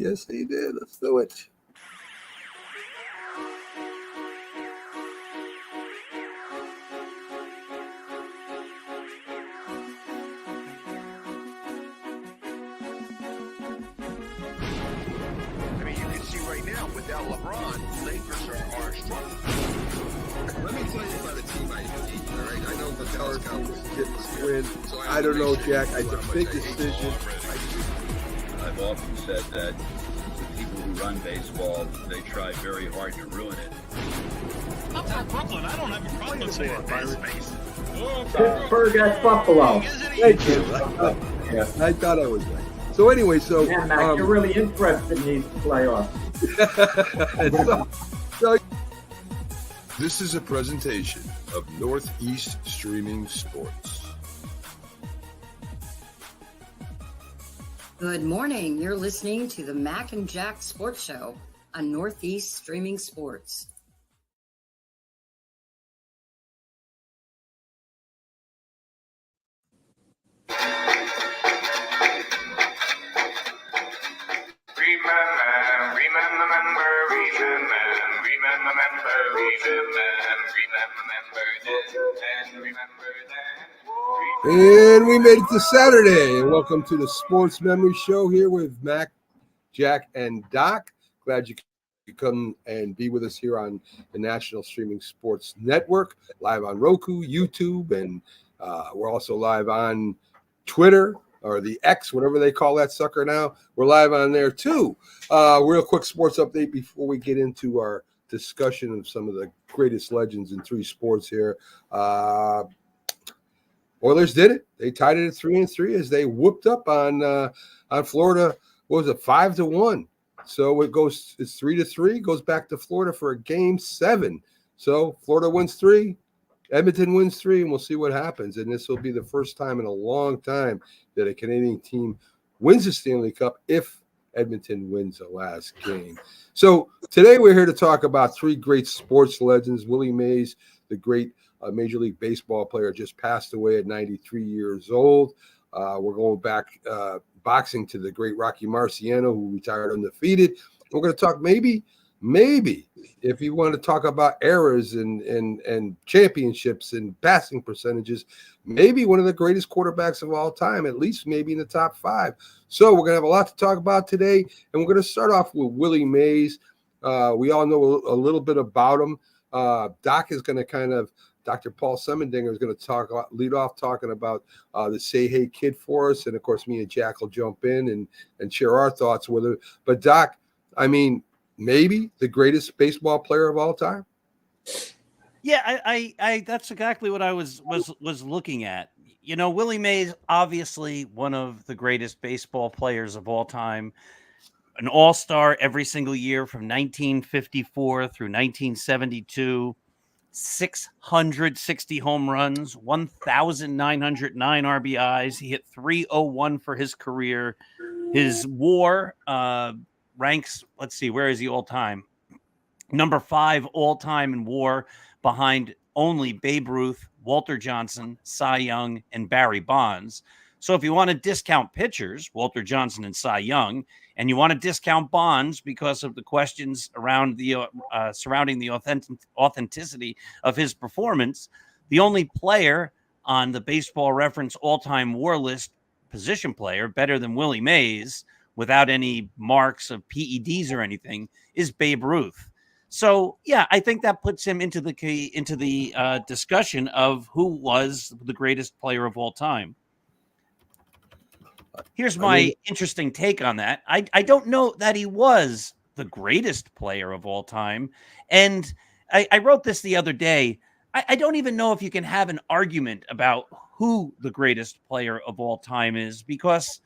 Yes, he did. Let's do it. Without LeBron, Lakers are struggling. Let me tell you about a team I hate, all right? I know the Dallas Cowboys get this win. So I don't know, Jack. It's a big decision. I've often said that the people who run baseball, they try very hard to ruin it. I'm from Brooklyn. I don't have a problem saying space. Pittsburgh at Buffalo. Thank you. I thought I was right. So anyway, yeah, Mac, you're really interested in these playoffs. This is a presentation of Northeast Streaming Sports. Good morning. You're listening to the Mac and Jack Sports Show on Northeast Streaming Sports. And we made it to Saturday. And welcome to the Sports Memory Show here with Mac, Jack, and Doc. Glad you could come and be with us here on the National Streaming Sports Network, live on Roku, YouTube, and we're also live on Twitter or the X, whatever they call that sucker now. We're live on there too. Real quick sports update before we get into our discussion of some of the greatest legends in three sports here. Oilers did it. They tied it at 3-3 as they whooped up on Florida. What was it, 5-1? So it's 3-3. Goes back to Florida for a game 7. So Florida wins 3, Edmonton wins 3, and we'll see what happens. And this will be the first time in a long time that a Canadian team wins the Stanley Cup if Edmonton wins the last game. So today we're here to talk about three great sports legends. Willie Mays, the great Major League Baseball player, just passed away at 93 years old. We're going back boxing to the great Rocky Marciano, who retired undefeated. We're going to talk maybe if you want to talk about eras and championships and passing percentages, maybe one of the greatest quarterbacks of all time, at least maybe in the top 5. So we're going to have a lot to talk about today, and we're going to start off with Willie Mays. We all know a little bit about him. Doc is going to Dr. Paul Semendinger is going to lead off talking about the Say Hey Kid for us. And, of course, me and Jack will jump in and share our thoughts with it. But, Doc, I mean, maybe the greatest baseball player of all time? Yeah, I that's exactly what I was looking at. You know, Willie Mays, obviously one of the greatest baseball players of all time, an all-star every single year from 1954 through 1972. 660 home runs, 1,909 RBIs. He hit 301 for his career. His WAR ranks, let's see, where is he all time? Number 5 all time in WAR, behind only Babe Ruth, Walter Johnson, Cy Young, and Barry Bonds. So if you want to discount pitchers, Walter Johnson and Cy Young, and you want to discount Bonds because of the questions around the surrounding the authenticity of his performance, the only player on the Baseball Reference all-time WAR list, position player, better than Willie Mays, without any marks of PEDs or anything, is Babe Ruth. So, yeah, I think that puts him into the discussion of who was the greatest player of all time. Here's my interesting take on that. I don't know that he was the greatest player of all time. And I wrote this the other day. I don't even know if you can have an argument about who the greatest player of all time is, because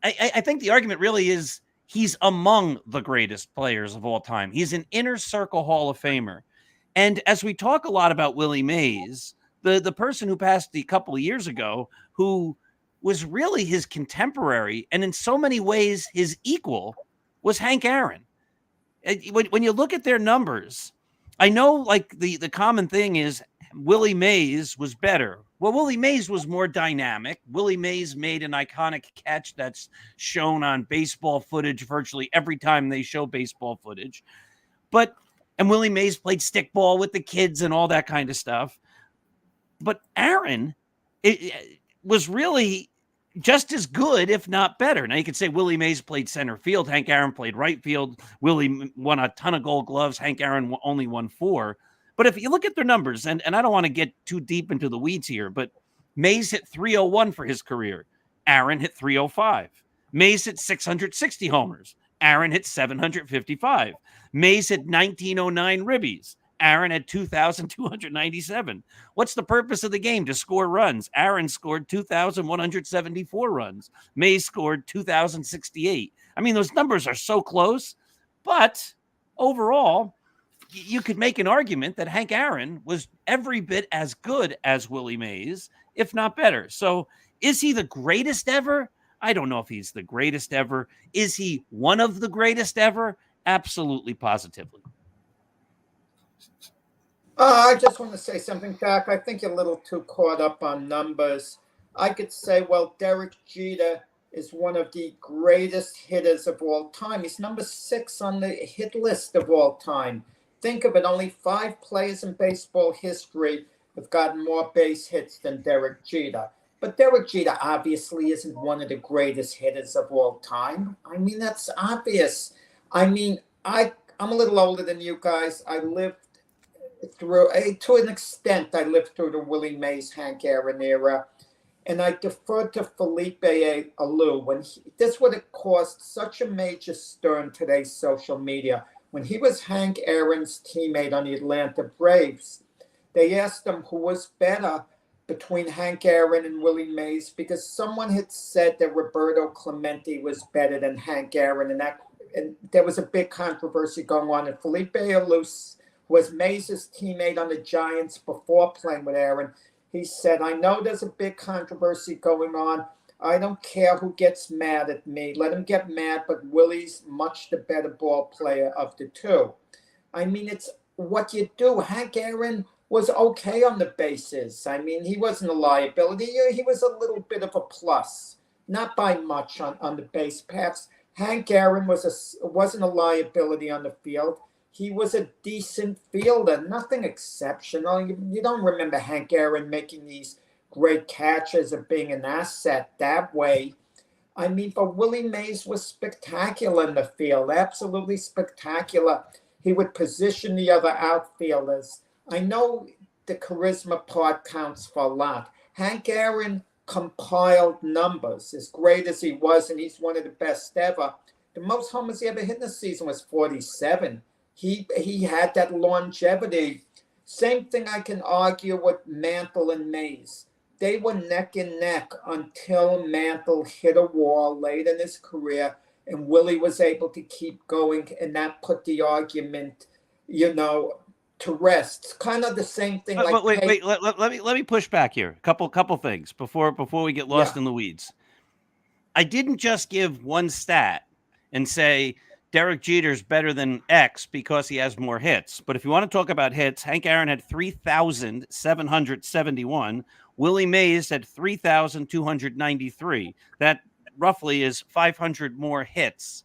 I think the argument really is he's among the greatest players of all time. He's an inner circle Hall of Famer. And as we talk a lot about Willie Mays, the person who passed a couple of years ago, who was really his contemporary and in so many ways his equal, was Hank Aaron. When you look at their numbers, I know like the common thing is Willie Mays was better. Well, Willie Mays was more dynamic. Willie Mays made an iconic catch that's shown on baseball footage virtually every time they show baseball footage. And Willie Mays played stickball with the kids and all that kind of stuff. But Aaron it was really just as good, if not better. Now, you could say Willie Mays played center field. Hank Aaron played right field. Willie won a ton of Gold Gloves. Hank Aaron only won 4. But if you look at their numbers, and I don't want to get too deep into the weeds here, but Mays hit 301 for his career. Aaron hit 305. Mays hit 660 homers. Aaron hit 755. Mays hit 1909 ribbies. Aaron had 2,297. What's the purpose of the game? To score runs. Aaron scored 2,174 runs. Mays scored 2,068. I mean, those numbers are so close, but overall, you could make an argument that Hank Aaron was every bit as good as Willie Mays, if not better. So is he the greatest ever? I don't know if he's the greatest ever. Is he one of the greatest ever? Absolutely, positively. I just want to say something, Jack. I think you're a little too caught up on numbers. I could say, well, Derek Jeter is one of the greatest hitters of all time. He's number 6 on the hit list of all time. Think of it, only 5 players in baseball history have gotten more base hits than Derek Jeter. But Derek Jeter obviously isn't one of the greatest hitters of all time. I mean, that's obvious. I mean, I'm a little older than you guys. I lived through, to an extent, I lived through the Willie Mays, Hank Aaron era. And I defer to Felipe Alou. This would have caused such a major stir in today's social media. When he was Hank Aaron's teammate on the Atlanta Braves, they asked him who was better between Hank Aaron and Willie Mays, because someone had said that Roberto Clemente was better than Hank Aaron, and there was a big controversy going on. And Felipe Alou, who was Mays' teammate on the Giants before playing with Aaron, he said, I know there's a big controversy going on. I don't care who gets mad at me. Let him get mad, but Willie's much the better ball player of the two. I mean, it's what you do. Hank Aaron was okay on the bases. I mean, he wasn't a liability. He was a little bit of a plus, not by much on the base paths. Hank Aaron wasn't a liability on the field. He was a decent fielder, nothing exceptional. You don't remember Hank Aaron making these great catches or being an asset that way. I mean, but Willie Mays was spectacular in the field, absolutely spectacular. He would position the other outfielders. I know the charisma part counts for a lot. Hank Aaron compiled numbers, as great as he was, and he's one of the best ever. The most homers he ever hit in a season was 47. He had that longevity. Same thing I can argue with Mantle and Mays. They were neck and neck until Mantle hit a wall late in his career, and Willie was able to keep going, and that put the argument, to rest. It's kind of the same thing. But wait. Let me push back here. Couple things before we get lost in the weeds. I didn't just give one stat and say Derek Jeter's better than X because he has more hits. But if you want to talk about hits, Hank Aaron had 3,771. Willie Mays had 3,293. That roughly is 500 more hits.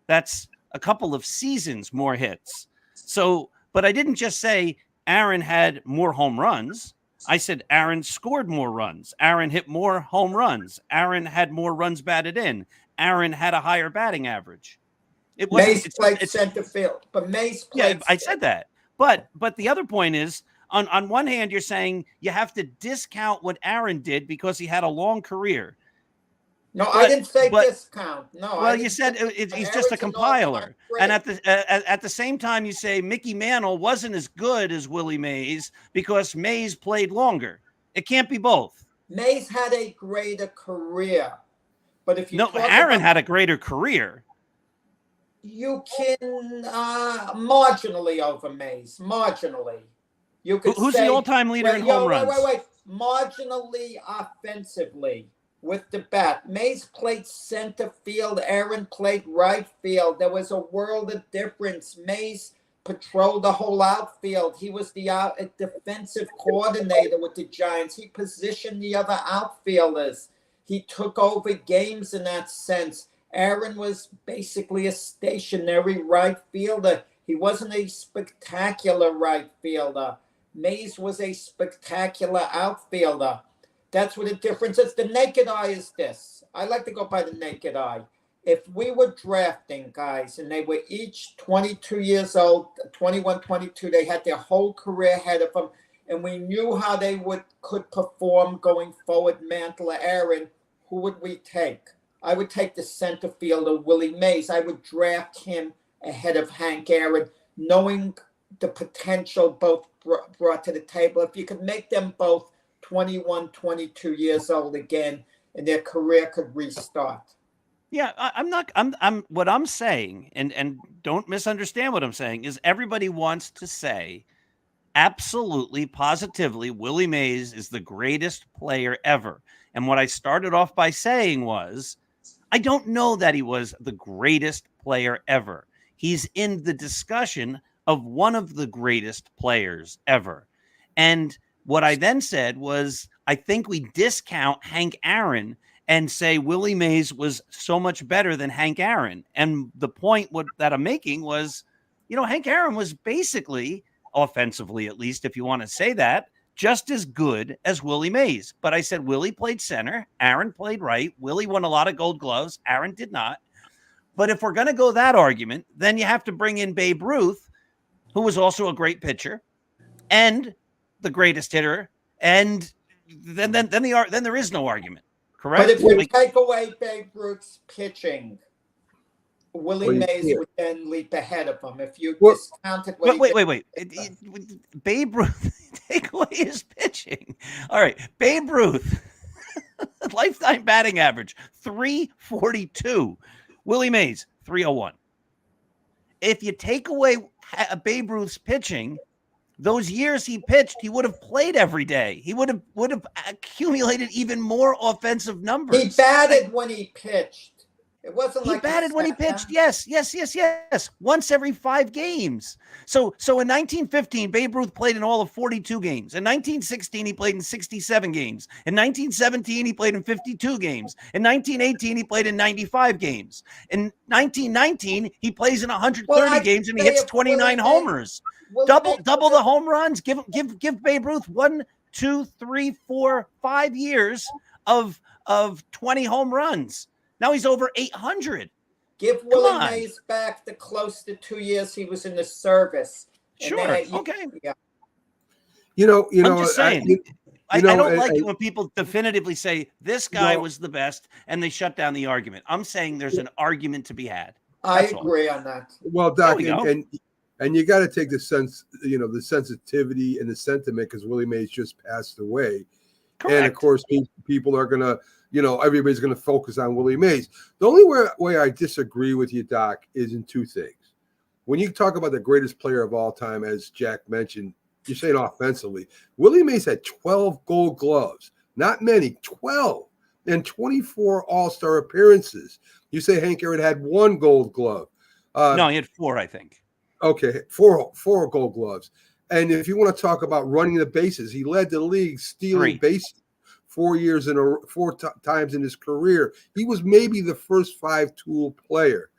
That's a couple of seasons more hits. So, but I didn't just say Aaron had more home runs. I said Aaron scored more runs. Aaron hit more home runs. Aaron had more runs batted in. Aaron had a higher batting average. Mays played center field, but Mays played. Yeah, I said that. But the other point is, on one hand, you're saying you have to discount what Aaron did because he had a long career. No, I didn't say discount. No. Well, you said he's just a compiler, and at the same time, you say Mickey Mantle wasn't as good as Willie Mays because Mays played longer. It can't be both. Mays had a greater career, but if you Aaron had a greater career. You can marginally over Mays, marginally. You could Who's say, the all-time leader in home runs? Wait. Marginally offensively with the bat. Mays played center field. Aaron played right field. There was a world of difference. Mays patrolled the whole outfield. He was the defensive coordinator with the Giants. He positioned the other outfielders. He took over games in that sense. Aaron was basically a stationary right fielder. He wasn't a spectacular right fielder. Mays was a spectacular outfielder. That's what the difference is. The naked eye is this. I like to go by the naked eye. If we were drafting guys and they were each 22 years old, 21, 22, they had their whole career ahead of them, and we knew how they could perform going forward, Mantle or Aaron, who would we take? I would take the center fielder, Willie Mays. I would draft him ahead of Hank Aaron, knowing the potential both brought to the table. If you could make them both 21, 22 years old again, and their career could restart. Yeah, I'm what I'm saying, and don't misunderstand what I'm saying, is everybody wants to say absolutely, positively, Willie Mays is the greatest player ever. And what I started off by saying was, I don't know that he was the greatest player ever. He's in the discussion of one of the greatest players ever. And what I then said was, I think we discount Hank Aaron and say Willie Mays was so much better than Hank Aaron. And the point that I'm making was, Hank Aaron was basically, offensively at least, if you want to say that, just as good as Willie Mays. But I said Willie played center, Aaron played right. Willie won a lot of Gold Gloves, Aaron did not. But if we're going to go that argument, then you have to bring in Babe Ruth, who was also a great pitcher and the greatest hitter. And then there is no argument. Correct? But if we take away Babe Ruth's pitching, Willie Mays would then leap ahead of him. If you discounted what wait. Babe Ruth, take away his pitching. All right. Babe Ruth, lifetime batting average, 342. Willie Mays, 301. If you take away Babe Ruth's pitching, those years he pitched, he would have played every day. He would have accumulated even more offensive numbers. He batted when he pitched. It wasn't he like batted when he pitched. Yes. Once every 5 games. So in 1915, Babe Ruth played in all of 42 games. In 1916, he played in 67 games. In 1917, he played in 52 games. In 1918, he played in 95 games. In 1919, he plays in 130 games and he hits 29 homers. Double the home runs. Give Babe Ruth 1, 2, 3, 4, 5 years of 20 home runs. Now he's over 800. Give Willie Mays back the close to 2 years he was in the service. Sure. Okay. Yeah. I'm just saying. I don't like it when people definitively say this guy was the best and they shut down the argument. I'm saying there's an argument to be had. I agree on that. Well, Doc, and you got to take the the sensitivity and the sentiment because Willie Mays just passed away. Correct. And of course, people are going to, everybody's going to focus on Willie Mays. The only way I disagree with you, Doc, is in 2 things. When you talk about the greatest player of all time, as Jack mentioned, you're saying offensively. Willie Mays had 12 Gold Gloves, not many, 12, and 24 All-Star appearances. You say Hank Aaron had 1 Gold Glove. No, he had 4, I think. Okay, four Gold Gloves. And if you want to talk about running the bases, he led the league stealing bases 4 times in his career. He was maybe the first 5-tool player.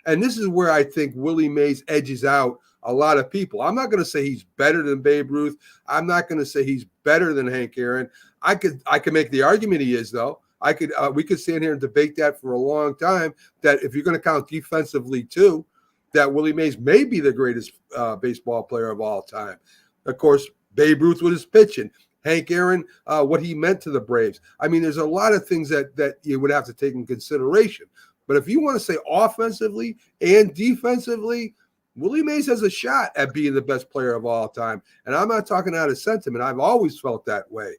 And this is where I think Willie Mays edges out a lot of people. I'm not going to say he's better than Babe Ruth. I'm not going to say he's better than Hank Aaron. I could make the argument he is, though. We could stand here and debate that for a long time, that if you're going to count defensively too, that Willie Mays may be the greatest baseball player of all time. Of course, Babe Ruth with his pitching, Hank Aaron, what he meant to the Braves. I mean, there's a lot of things that you would have to take in consideration. But if you want to say offensively and defensively, Willie Mays has a shot at being the best player of all time. And I'm not talking out of sentiment. I've always felt that way.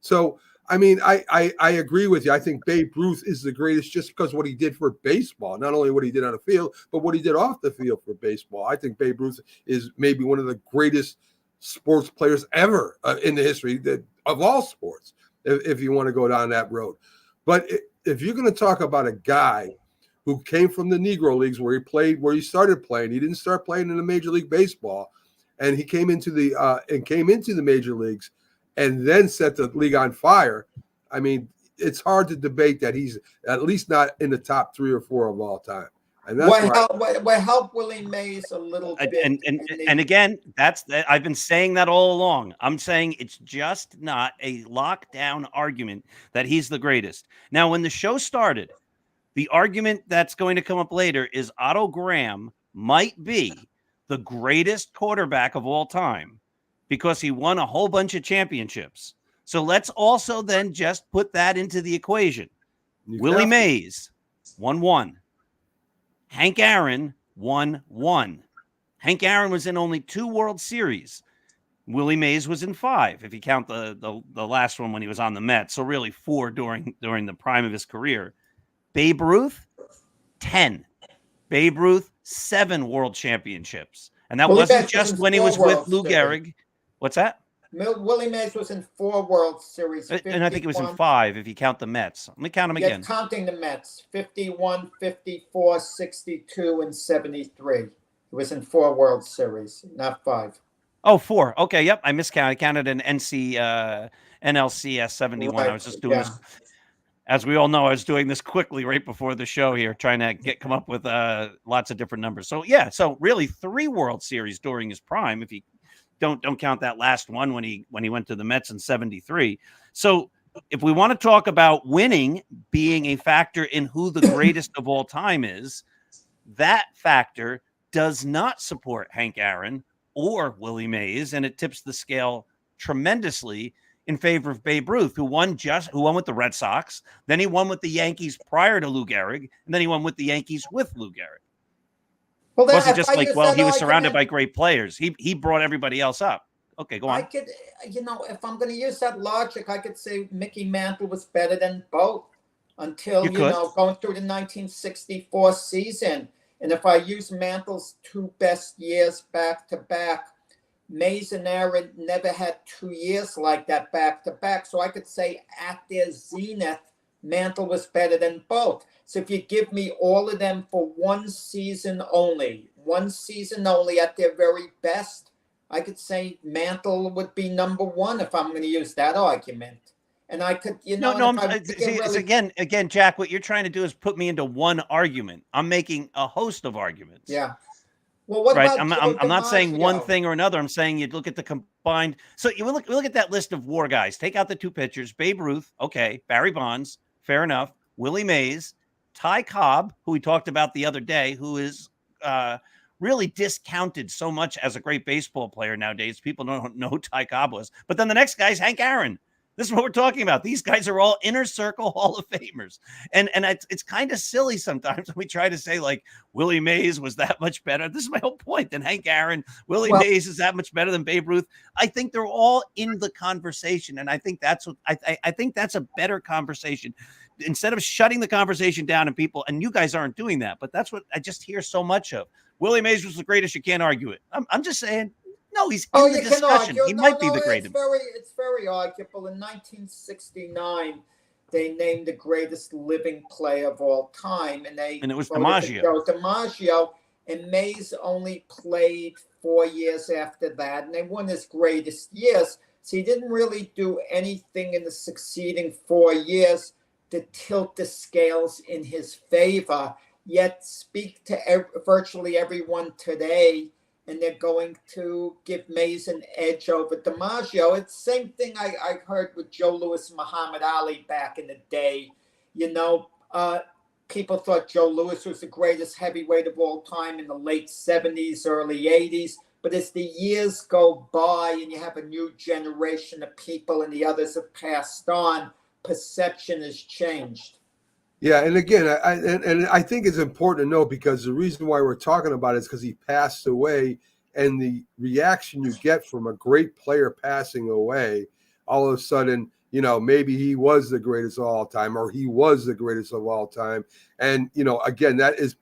So, I mean, I agree with you. I think Babe Ruth is the greatest just because what he did for baseball, not only what he did on the field, but what he did off the field for baseball. I think Babe Ruth is maybe one of the greatest sports players ever in the history of all sports, if you want to go down that road. But if you're going to talk about a guy who came from the Negro Leagues where he started playing. He didn't start playing in the Major League Baseball, and he came into the Major Leagues and then set the league on fire. I mean, it's hard to debate that he's at least not in the top 3 or 4 of all time. And that's what helped Willie Mays a little bit. And again, I've been saying that all along. I'm saying it's just not a lockdown argument that he's the greatest. Now, when the show started, the argument that's going to come up later is Otto Graham might be the greatest quarterback of all time because he won a whole bunch of championships. So let's also then just put that into the equation. Willie Mays won 1. Hank Aaron won 1. Hank Aaron was in only 2 World Series. Willie Mays was in 5, if you count the last one when he was on the Mets. So really 4 during the prime of his career. Babe Ruth, 10. Babe Ruth, 7 World Championships. And that wasn't just when he was with Lou Gehrig. What's that? Willie Mays was in 4 World Series. 51, and I think it was in 5 if you count the Mets. Let me count them again. Counting the Mets, 51, 54, 62, and 73. He was in 4 World Series, not 5. Oh, 4. Okay, yep. I miscounted. I counted an NLCS 71. Right. I was just doing this. As we all know, I was doing this quickly right before the show here, trying to come up with lots of different numbers. So, yeah, so really 3 World Series during his prime, if you don't count that last one when he went to the Mets in 73. So if we want to talk about winning being a factor in who the greatest of all time is, that factor does not support Hank Aaron or Willie Mays, and it tips the scale tremendously in favor of Babe Ruth, who won with the Red Sox. Then he won with the Yankees prior to Lou Gehrig, and then he won with the Yankees with Lou Gehrig. Well, it wasn't just like, well, he was surrounded by great players. He brought everybody else up. Okay, go on. I could, if I'm going to use that logic, I could say Mickey Mantle was better than both until, going through the 1964 season. And if I use Mantle's 2 best years back to back, Mays and Aaron never had 2 years like that back to back. So I could say at their zenith, Mantle was better than both. So if you give me all of them for 1 season only at their very best, I could say Mantle would be number 1 if I'm going to use that argument. And I could, again, Jack, what you're trying to do is put me into one argument. I'm making a host of arguments. Yeah. Well, what about I'm not saying one thing or another. I'm saying you look at the combined. So you look at that list of war guys. Take out the 2 pitchers. Babe Ruth, okay. Barry Bonds, fair enough. Willie Mays, Ty Cobb, who we talked about the other day, who is really discounted so much as a great baseball player nowadays. People don't know who Ty Cobb was. But then the next guy's Hank Aaron. This is what we're talking about. These guys are all inner circle Hall of Famers. And it's kind of silly sometimes when we try to say, like, Willie Mays was that much better. This is my whole point. Than Hank Aaron. Willie Mays is that much better than Babe Ruth. I think they're all in the conversation. And I think that's what I think that's a better conversation. Instead of shutting the conversation down and people, and you guys aren't doing that, but that's what I just hear so much of. Willie Mays was the greatest. You can't argue it. I'm just saying, no, he's in the discussion. He might be the greatest. It's very arguable. In 1969, they named the greatest living player of all time, and it was DiMaggio. DiMaggio, and Mays only played 4 years after that, and they won his greatest years. So he didn't really do anything in the succeeding 4 years to tilt the scales in his favor. Yet speak to virtually everyone today, and they're going to give Mays an edge over DiMaggio. It's the same thing I heard with Joe Louis and Muhammad Ali back in the day. People thought Joe Louis was the greatest heavyweight of all time in the late 70s, early 80s. But as the years go by and you have a new generation of people and the others have passed on, perception has changed. Yeah, and again, I think it's important to know, because the reason why we're talking about it is because he passed away, and the reaction you get from a great player passing away, all of a sudden, maybe he was the greatest of all time, or he was the greatest of all time. And, again, that is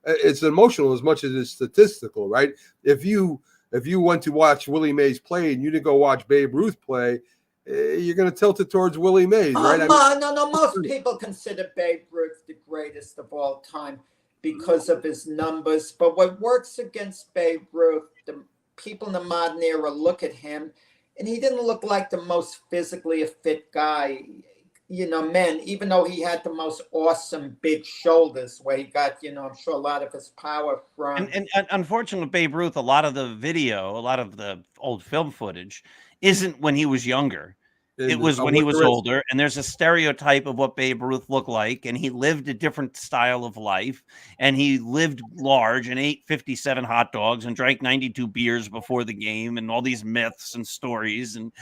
it's emotional as much as it's statistical, right? If you went to watch Willie Mays play and you didn't go watch Babe Ruth play, you're going to tilt it towards Willie Mays, right? No. Most people consider Babe Ruth the greatest of all time because of his numbers. But what works against Babe Ruth, the people in the modern era look at him, and he didn't look like the most physically fit guy. Men, even though he had the most awesome big shoulders where he got, I'm sure a lot of his power from. And unfortunately, with Babe Ruth, a lot of the video, a lot of the old film footage isn't when he was younger. It was when he was older, and there's a stereotype of what Babe Ruth looked like, and he lived a different style of life, and he lived large and ate 57 hot dogs and drank 92 beers before the game, and all these myths and stories, and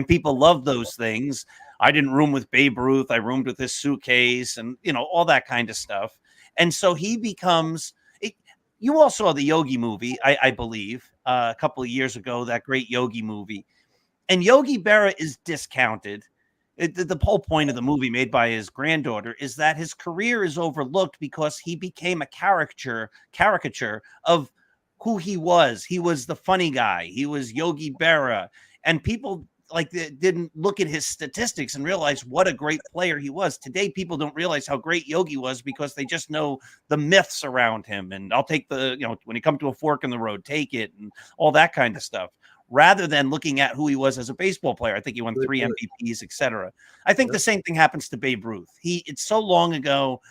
people love those things. I didn't room with Babe Ruth. I roomed with his suitcase and, all that kind of stuff. And so he becomes – you all saw the Yogi movie, I believe, a couple of years ago, that great Yogi movie. And Yogi Berra is discounted. The whole point of the movie made by his granddaughter is that his career is overlooked because he became a caricature of who he was. He was the funny guy. He was Yogi Berra. And people didn't look at his statistics and realize what a great player he was. Today, people don't realize how great Yogi was because they just know the myths around him. And I'll take when you come to a fork in the road, take it, and all that kind of stuff, rather than looking at who he was as a baseball player. I think he won 3 MVPs, etc. I think the same thing happens to Babe Ruth. It's so long ago.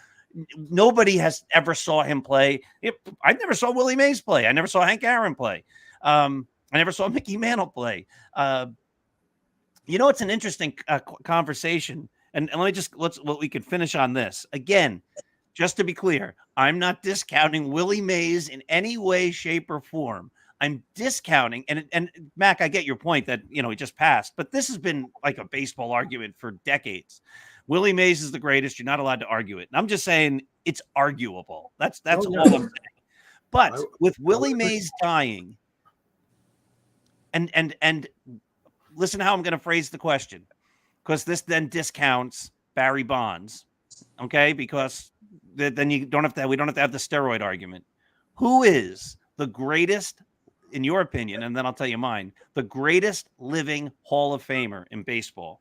Nobody has ever saw him play. I never saw Willie Mays play. I never saw Hank Aaron play. I never saw Mickey Mantle play. It's an interesting conversation, and we can finish on this again. Just to be clear, I'm not discounting Willie Mays in any way, shape, or form. I'm discounting, and Mac, I get your point that he just passed, but this has been like a baseball argument for decades. Willie Mays is the greatest. You're not allowed to argue it. And I'm just saying it's arguable. That's all I'm saying. But with Willie Mays dying, and listen how I'm going to phrase the question, because this then discounts Barry Bonds, okay? Because then we don't have to have the steroid argument. Who is the greatest, in your opinion, and then I'll tell you mine, the greatest living Hall of Famer in baseball?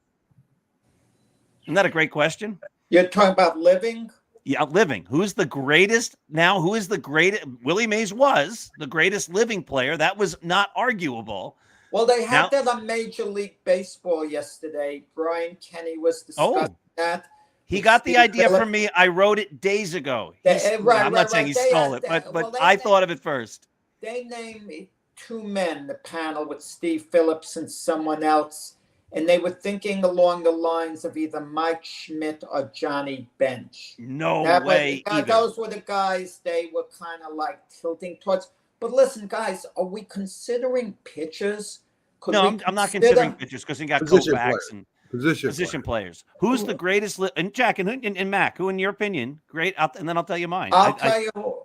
Isn't that a great question? You're talking about living? Yeah, living. Who's the greatest now? Who is the greatest? Willie Mays was the greatest living player. That was not arguable. Well, they had that on Major League Baseball yesterday. Brian Kenny was discussing that. He got the idea from me. I wrote it days ago. I'm not saying he stole it, but I thought of it first. They named 2 men, the panel, with Steve Phillips and someone else, and they were thinking along the lines of either Mike Schmidt or Johnny Bench. No way. Those were the guys they were kind of like tilting towards. But listen, guys, are we considering pitchers? I'm not considering pitchers because he got Koufax and position players. Who's the greatest? And Jack and Mac, who, in your opinion, great? And then I'll tell you mine. I'll tell you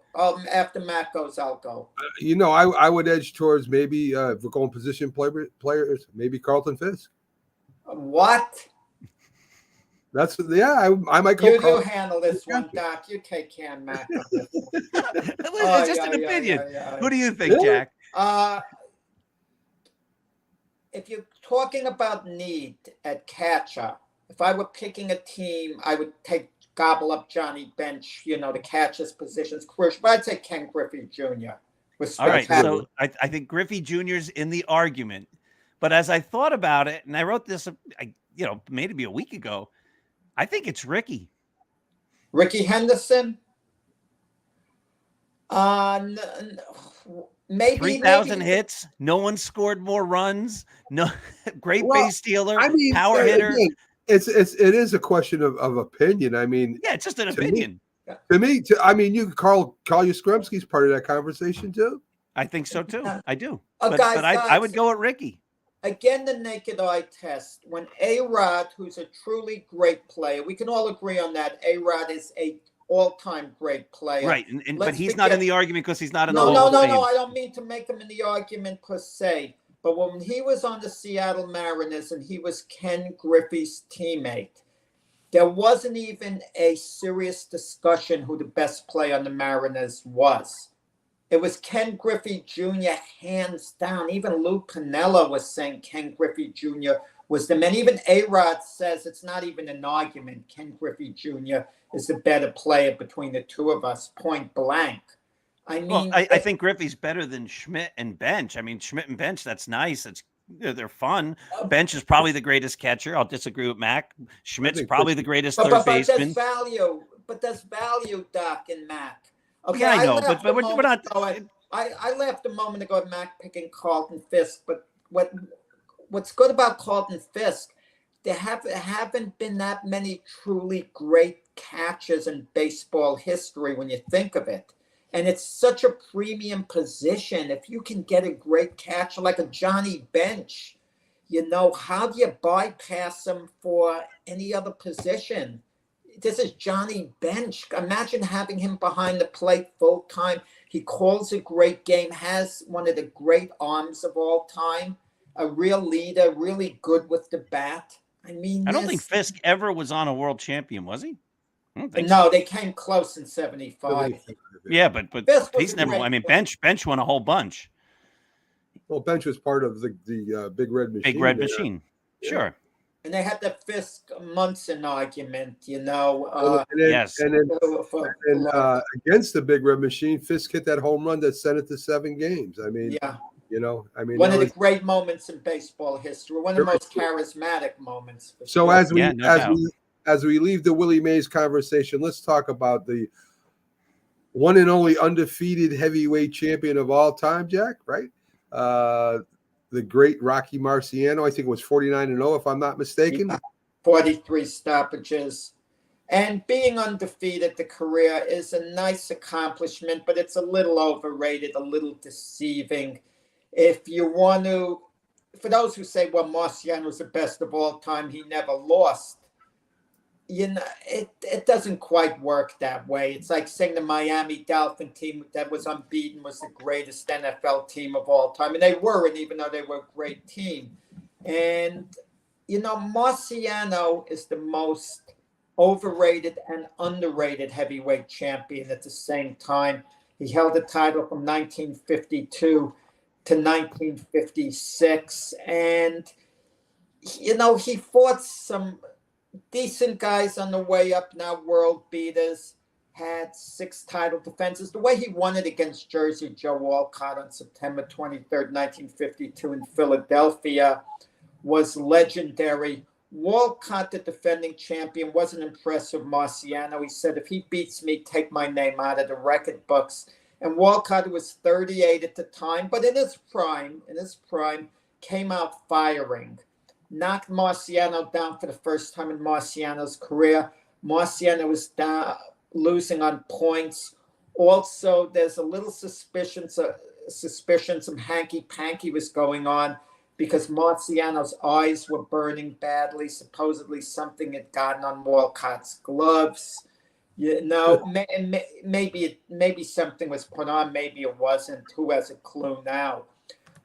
after Mac goes, I'll go. I would edge towards maybe if we're going position players, maybe Carlton Fisk. What? I might go. You handle this one, Doc. You take care, Mac. It's just an opinion. Who do you think, Jack? If you're talking about need at catcher, if I were picking a team, I would gobble up Johnny Bench. The catcher's position's crucial. But I'd say Ken Griffey Jr. All right, so I think Griffey Jr.'s in the argument. But as I thought about it, and I wrote this, maybe a week ago, I think it's Ricky. Ricky Henderson? Maybe 3,000 hits. No one scored more runs. No, great base stealer. Power hitter. Again, it is a question of opinion. It's just an opinion. To me, you Carl Yastrzemski's part of that conversation too. I think so too. I do. Guys, I would go at Ricky. Again, the naked eye test. When A-Rod, who's a truly great player, we can all agree on that. A-Rod is a all-time great player. Right, but he's not in the argument because he's not in the Hall of Fame. No. I don't mean to make him in the argument per se. But when he was on the Seattle Mariners and he was Ken Griffey's teammate, there wasn't even a serious discussion who the best player on the Mariners was. It was Ken Griffey Jr. hands down. Even Lou Piniella was saying Ken Griffey Jr. was the man. Even A-Rod says it's not even an argument. Ken Griffey Jr. is the better player between the two of us, point blank. I mean, Well, I think Griffey's better than Schmidt and Bench. I mean, Schmidt and Bench, that's nice. They're fun. Bench is probably the greatest catcher. I'll disagree with Mac. Schmidt's probably the greatest third baseman. There's value, Doc, in Mac. Okay, Yeah, I know, but we're not. I laughed a moment ago at Mac picking Carlton Fisk, but what's good about Carlton Fisk, there haven't been that many truly great catchers in baseball history when you think of it. And it's such a premium position. If you can get a great catcher like a Johnny Bench, how do you bypass him for any other position? This is Johnny Bench. Imagine having him behind the plate full time. He calls a great game, has one of the great arms of all time, a real leader, really good with the bat. I mean, I don't think Fisk ever was on a world champion, was he? I don't think no, so. they came close in 75. Yeah, but he's never. I mean, Bench won a whole bunch. Well, Bench was part of the Big Red Machine. Big Red Machine, Yeah. Sure. And they had the Fisk-Munson argument, And against the Big Red Machine, Fisk hit that home run that sent it to 7 games. I mean, yeah. One of the great moments in baseball history, one of the most charismatic moments. So as we leave the Willie Mays conversation, let's talk about the one and only undefeated heavyweight champion of all time, Jack, right? The great Rocky Marciano. I think it was 49-0, if I'm not mistaken. 43 stoppages. And being undefeated, the career is a nice accomplishment, but it's a little overrated, a little deceiving. If you want to, for those who say, well, Marciano was the best of all time, he never lost. It doesn't quite work that way. It's like saying the Miami Dolphin team that was unbeaten was the greatest NFL team of all time. And they weren't, even though they were a great team. And, Marciano is the most overrated and underrated heavyweight champion at the same time. He held the title from 1952 to 1956. And, he fought some decent guys on the way up now, world beaters, had 6 title defenses. The way he won it against Jersey Joe Walcott on September 23rd, 1952 in Philadelphia was legendary. Walcott, the defending champion, wasn't impressed with Marciano. He said, if he beats me, take my name out of the record books. And Walcott was 38 at the time, but in his prime, came out firing. Knocked Marciano down for the first time in Marciano's career. Marciano was down, losing on points. Also, there's a little suspicion some hanky-panky was going on because Marciano's eyes were burning badly. Supposedly something had gotten on Walcott's gloves. Maybe something was put on, maybe it wasn't. Who has a clue now?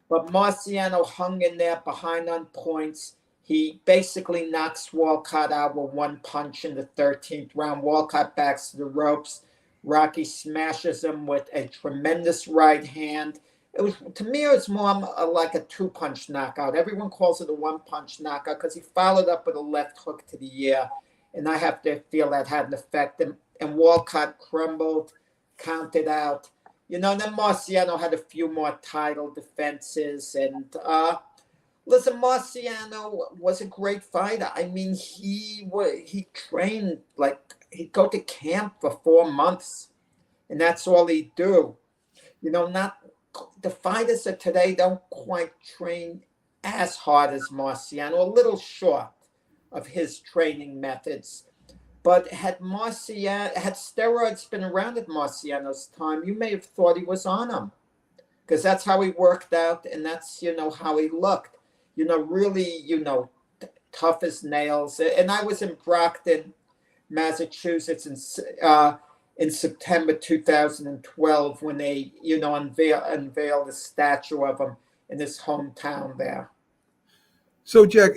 But Marciano hung in there behind on points. He basically knocks Walcott out with one punch in the 13th round. Walcott backs to the ropes. Rocky smashes him with a tremendous right hand. To me, it was more like a 2-punch knockout. Everyone calls it a 1-punch knockout because he followed up with a left hook to the ear. And I have to feel that had an effect. And Walcott crumbled, counted out. Then Marciano had a few more title defenses. And listen, Marciano was a great fighter. I mean, he trained, he'd go to camp for 4 months. And that's all he'd do. Not the fighters of today don't quite train as hard as Marciano, a little short of his training methods. But had steroids been around at Marciano's time, you may have thought he was on them, because that's how he worked out, and that's how he looked. Really, tough as nails. And I was in Brockton, Massachusetts, in September 2012 when they, unveiled a statue of him in his hometown there. So, Jack,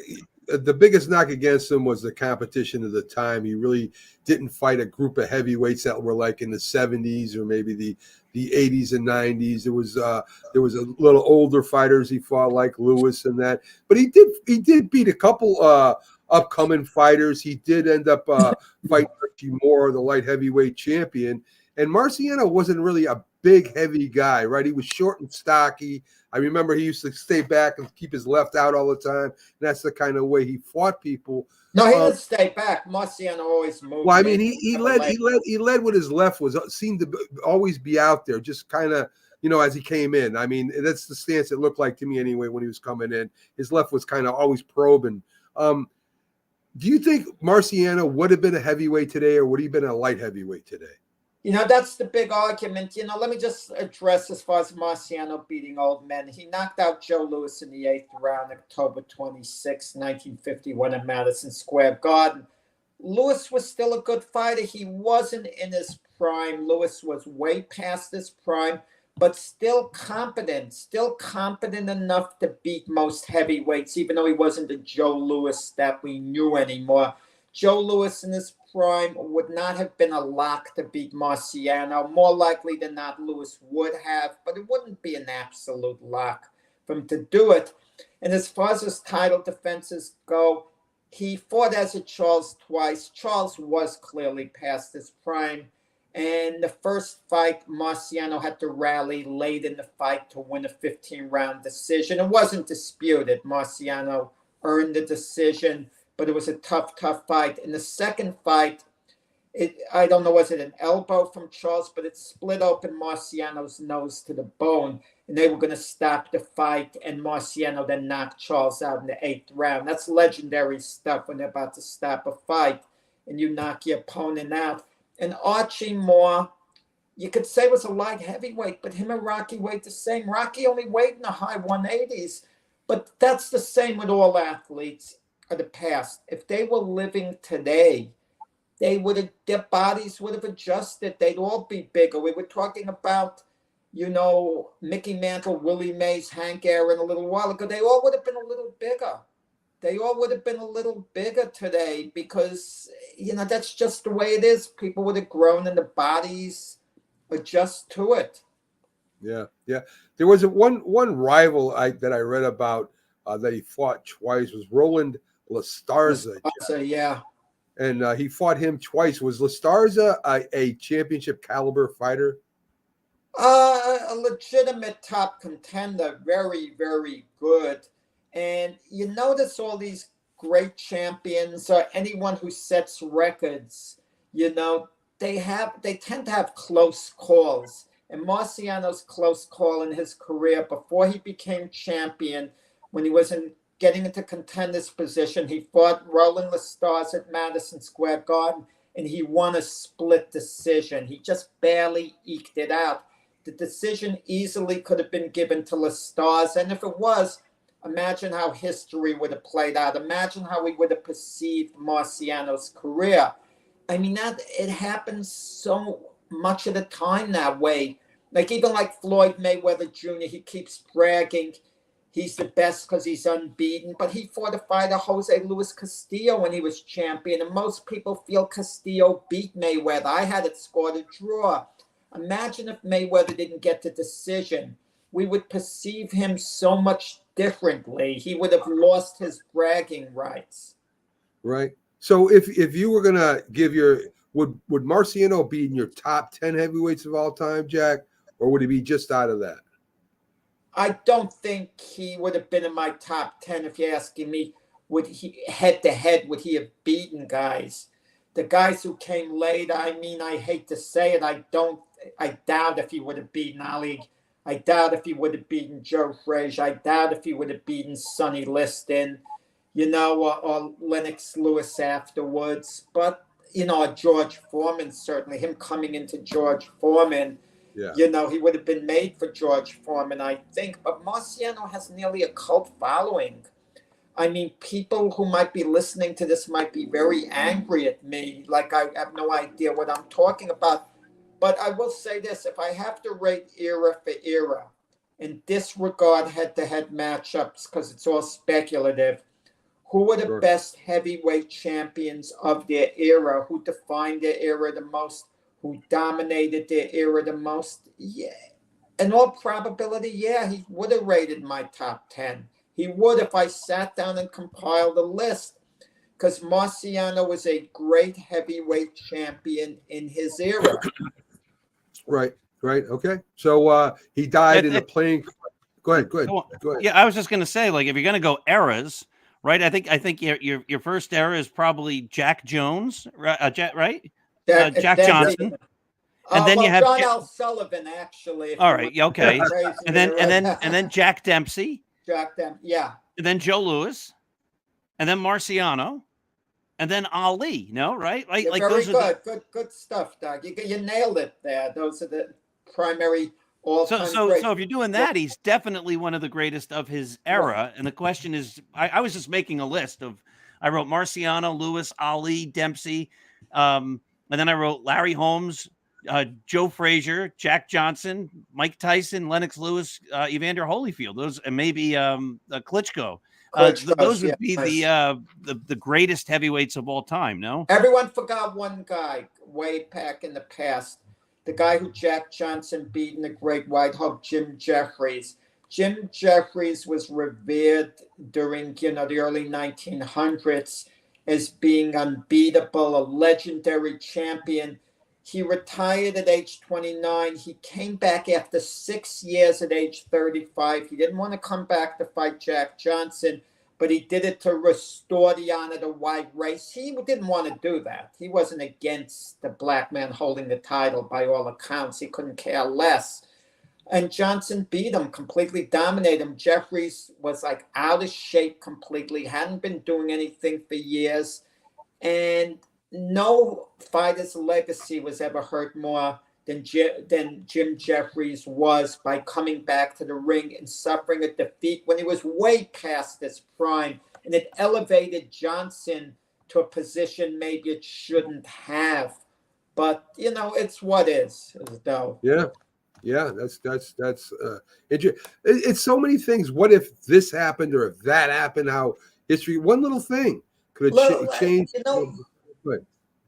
the biggest knock against him was the competition of the time. He really didn't fight a group of heavyweights that were like in the 70s or maybe the the 80s and 90s. There was a little older fighters he fought like Lewis and that, but he did beat a couple upcoming fighters. He did end up fighting Richie Moore, the light heavyweight champion. And Marciano wasn't really a big, heavy guy, right? He was short and stocky. I remember he used to stay back and keep his left out all the time. And that's the kind of way he fought people. No, he didn't stay back. Marciano always moved. Well, I mean, he led with his left, seemed to always be out there, just kind of, as he came in. I mean, that's the stance it looked like to me anyway when he was coming in. His left was kind of always probing. Do you think Marciano would have been a heavyweight today, or would he have been a light heavyweight today? That's the big argument. Let me just address as far as Marciano beating old men. He knocked out Joe Louis in the 8th round, October 26, 1951 in Madison Square Garden. Louis was still a good fighter. He wasn't in his prime. Louis was way past his prime, but still competent enough to beat most heavyweights, even though he wasn't the Joe Louis that we knew anymore. Joe Louis in his prime would not have been a lock to beat Marciano. More likely than not, Louis would have, but it wouldn't be an absolute lock for him to do it. And as far as his title defenses go, he fought as a Charles twice. Charles was clearly past his prime. And the first fight, Marciano had to rally late in the fight to win a 15-round decision. It wasn't disputed. Marciano earned the decision, but it was a tough fight. In the second fight, I don't know, was it an elbow from Charles, but it split open Marciano's nose to the bone, and they were going to stop the fight, and Marciano then knocked Charles out in the 8th round. That's legendary stuff when they're about to stop a fight, and you knock your opponent out. And Archie Moore, you could say was a light heavyweight, but him and Rocky weighed the same. Rocky only weighed in the high 180s, but that's the same with all athletes of the past. If they were living today, their bodies would have adjusted. They'd all be bigger. We were talking about, Mickey Mantle, Willie Mays, Hank Aaron a little while ago. They all would have been a little bigger. They all would have been a little bigger today because, that's just the way it is. People would have grown and the bodies adjust to it. Yeah. There was one rival that I read about that he fought twice was Roland Lastarza. Yeah. And he fought him twice. Was Lastarza a championship caliber fighter? A legitimate top contender. Very, very good. And you notice all these great champions, anyone who sets records, they tend to have close calls. And Marciano's close call in his career before he became champion, when he was getting into contender's position, he fought Roland Lastarza at Madison Square Garden, and he won a split decision. He just barely eked it out. The decision easily could have been given to Lastarza, and if it was, imagine how history would have played out. Imagine how we would have perceived Marciano's career. I mean, it happens so much of the time that way. Even like Floyd Mayweather Jr., he keeps bragging he's the best because he's unbeaten, but he fought a fighter, Jose Luis Castillo, when he was champion, and most people feel Castillo beat Mayweather. I had it scored a draw. Imagine if Mayweather didn't get the decision. We would perceive him so much differently. He would have lost his bragging rights. Right. So if you were gonna give would Marciano be in your top 10 heavyweights of all time, Jack, or would he be just out of that? I don't think he would have been in my top 10 if you're asking me, would he head to head, would he have beaten guys? The guys who came later, I hate to say it, I doubt if he would have beaten Ali. I doubt if he would have beaten Joe Frazier. I doubt if he would have beaten Sonny Liston, or Lennox Lewis afterwards. But, George Foreman, certainly, him coming into George Foreman, yeah. He would have been made for George Foreman, I think. But Marciano has nearly a cult following. People who might be listening to this might be very angry at me, like I have no idea what I'm talking about. But I will say this, if I have to rate era for era and disregard head-to-head matchups because it's all speculative, who were the best heavyweight champions of their era, who defined their era the most, who dominated their era the most? Yeah. In all probability, yeah, he would have rated my top 10. He would if I sat down and compiled a list, because Marciano was a great heavyweight champion in his era. Right. Okay. So he died in a plane. Go ahead. Go ahead. Yeah, I was just going to say, like, if you're going to go eras, right? I think your first era is probably Jack Jones, right? Jack Johnson. And then you have John L. Sullivan, actually. All right, okay. And then Jack Dempsey. Yeah. And then Joe Louis. And then Marciano. And then Ali. No, right? Like very those good. Good stuff, Doug. You nailed it there. Those are the primary all-time so greats. if you're doing that, he's definitely one of the greatest of his era. And the question is, I was just making a list of. I wrote Marciano, Lewis, Ali, Dempsey, and then I wrote Larry Holmes, Joe Frazier, Jack Johnson, Mike Tyson, Lennox Lewis, Evander Holyfield. Those, and maybe Klitschko. Those would be the greatest heavyweights of all time. No, everyone forgot one guy way back in the past. The guy who Jack Johnson beat in the Great White Hope, Jim Jeffries. Jim Jeffries was revered during the early 1900s as being unbeatable, a legendary champion. He retired at age 29. He came back after 6 years at age 35. He didn't want to come back to fight Jack Johnson, but he did it to restore the honor to white race. He didn't want to do that. He wasn't against the black man holding the title by all accounts. He couldn't care less. And Johnson beat him, completely dominated him. Jeffries was like out of shape completely, hadn't been doing anything for years. And no fighter's legacy was ever hurt more than Jim Jeffries was by coming back to the ring and suffering a defeat when he was way past his prime. And it elevated Johnson to a position maybe it shouldn't have. But, it's what is, though. Yeah, that's it's so many things. What if this happened or if that happened? How history, one little thing could have changed.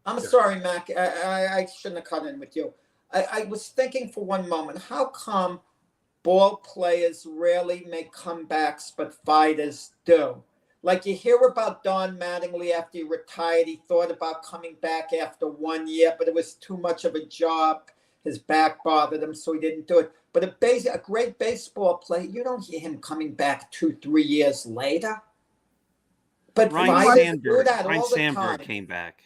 I'm sorry, Mac. I shouldn't have cut in with you. I was thinking for one moment, how come ball players rarely make comebacks, but fighters do? Like you hear about Don Mattingly after he retired, he thought about coming back after 1 year, but it was too much of a job. His back bothered him, so he didn't do it. But a great baseball player, you don't hear him coming back 2-3 years later. But Ryan Sandberg came back.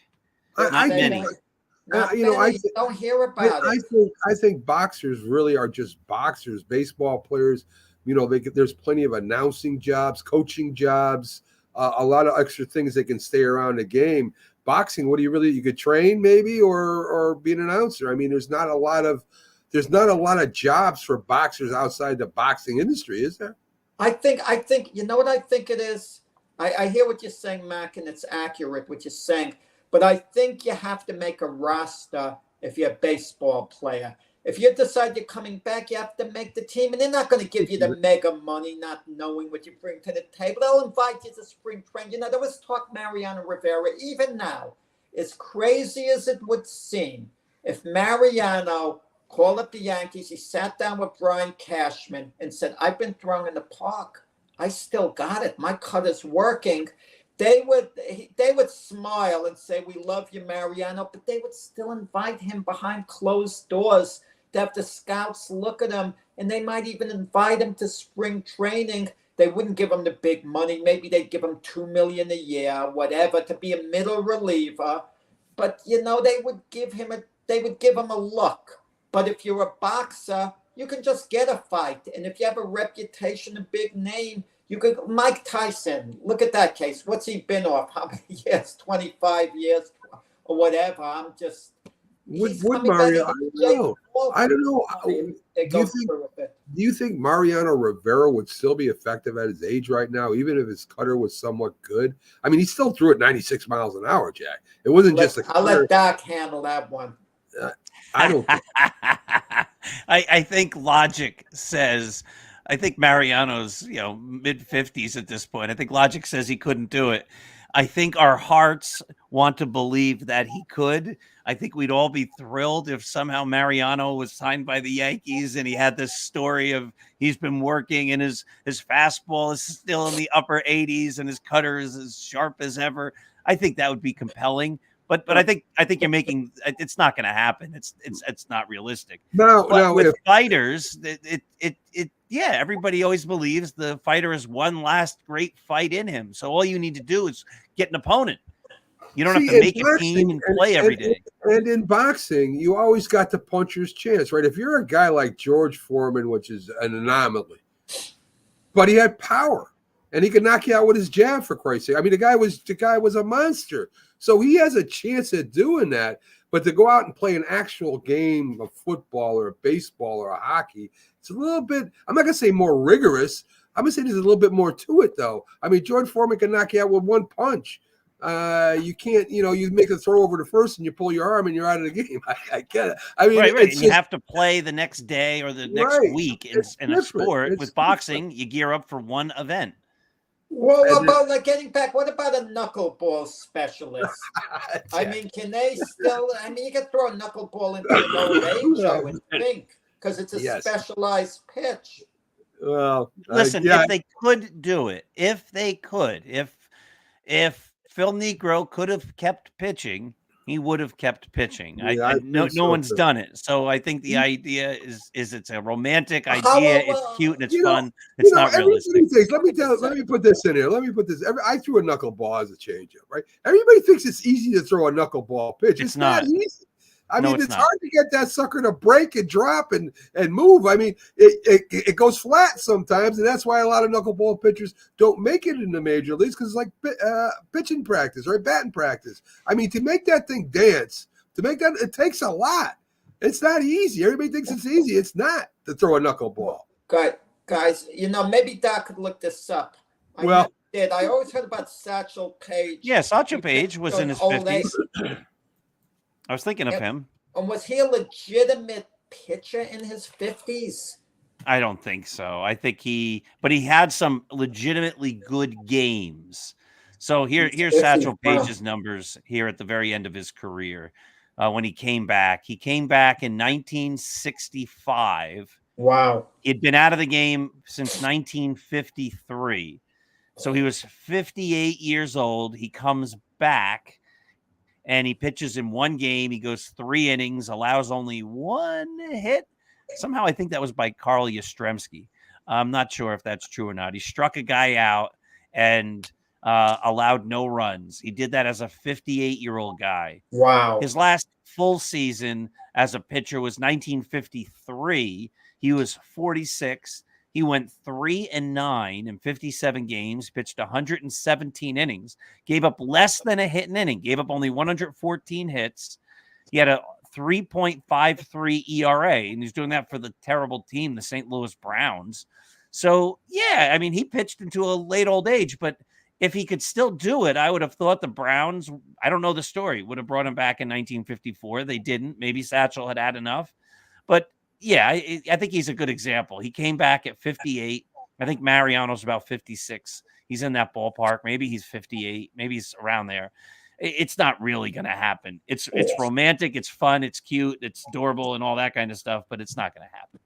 Not many. Don't hear about it. I think boxers really are just boxers. Baseball players, there's plenty of announcing jobs, coaching jobs, a lot of extra things that can stay around the game. Boxing, you could train maybe or be an announcer. I mean, there's not a lot of jobs for boxers outside the boxing industry, is there? I think you know what I think it is? I hear what you're saying, Mac, and it's accurate what you're saying. But I think you have to make a roster if you're a baseball player. If you decide you're coming back, you have to make the team. And they're not going to give you the mega money, not knowing what you bring to the table. They'll invite you to spring training. There was talk Mariano Rivera. Even now, as crazy as it would seem, if Mariano called up the Yankees, he sat down with Brian Cashman and said, I've been thrown in the park. I still got it. My cut is working. They would smile and say, we love you, Mariano, but they would still invite him behind closed doors to have the scouts look at him, and they might even invite him to spring training. They wouldn't give him the big money. Maybe they'd give him $2 million a year, whatever, to be a middle reliever. But, they would give him a look. But if you're a boxer, you can just get a fight. And if you have a reputation, a big name, you could. Mike Tyson, look at that case. What's he been off? How many years? 25 years or whatever. I'm just. Would Mario? I don't know. Do you think Mariano Rivera would still be effective at his age right now, even if his cutter was somewhat good? I mean, he still threw it 96 miles an hour, Jack. It wasn't just a cutter. I'll let Doc handle that one. I don't think. I think logic says. I think Mariano's, mid-50s at this point. I think logic says he couldn't do it. I think our hearts want to believe that he could. I think we'd all be thrilled if somehow Mariano was signed by the Yankees and he had this story of he's been working and his fastball is still in the upper 80s and his cutter is as sharp as ever. I think that would be compelling. But I think you're making it's not going to happen. It's not realistic. No, with fighters, yeah, everybody always believes the fighter has one last great fight in him. So all you need to do is get an opponent. You don't have to make a team and play every day. And in boxing, you always got the puncher's chance, right? If you're a guy like George Foreman, which is an anomaly, but he had power and he could knock you out with his jab, for Christ's sake. I mean, the guy was a monster. So he has a chance at doing that. But to go out and play an actual game of football or a baseball or a hockey, it's a little bit, I'm not going to say more rigorous. I'm going to say there's a little bit more to it, though. I mean, George Foreman can knock you out with one punch. You can't, you make a throw over to first and you pull your arm and you're out of the game. I get it. I mean, right. And you have to play the next day or the next week in a sport. With boxing, you gear up for one event. Well, about getting back, what about a knuckleball specialist? I mean, can they still? I mean, you can throw a knuckleball into an old age, I would think, because it's a specialized pitch. Well, listen, if they could do it, if Phil Niekro could have kept pitching, he would have kept pitching. No one's done it. So I think the idea is it's a romantic idea. It's cute and it's fun. It's not realistic. Let me put this in here. I threw a knuckleball as a changeup, right? Everybody thinks it's easy to throw a knuckleball pitch. It's not easy. I mean, it's hard to get that sucker to break and drop and move. I mean, it goes flat sometimes, and that's why a lot of knuckleball pitchers don't make it in the major leagues because it's like pitching practice, right? Batting practice. I mean, to make that thing dance, it takes a lot. It's not easy. Everybody thinks it's easy. It's not to throw a knuckleball. Guys, maybe Doc could look this up. I always heard about Satchel Paige. Yeah, Satchel Paige was in his 50s. I was thinking of him. And was he a legitimate pitcher in his 50s? I don't think so. I think but he had some legitimately good games. So here's Satchel Paige's numbers here at the very end of his career. When he came back in 1965. Wow. He'd been out of the game since 1953. So he was 58 years old. He comes back. And he pitches in one game. He goes 3 innings, allows only 1 hit. Somehow I think that was by Carl Yastrzemski. I'm not sure if that's true or not. He struck a guy out and allowed no runs. He did that as a 58-year-old guy. Wow. His last full season as a pitcher was 1953. He was 46. He went 3-9 in 57 games, pitched 117 innings, gave up less than a hit an inning, gave up only 114 hits. He had a 3.53 ERA, and he's doing that for the terrible team, the St. Louis Browns. So, yeah, I mean, he pitched into a late old age, but if he could still do it, I would have thought the Browns, I don't know the story, would have brought him back in 1954. They didn't. Maybe Satchel had enough. But yeah, I think he's a good example. He came back at 58. I think Mariano's about 56. He's in that ballpark. Maybe he's 58. Maybe he's around there. It's not really going to happen. It's romantic. It's fun. It's cute. It's adorable and all that kind of stuff, but it's not going to happen.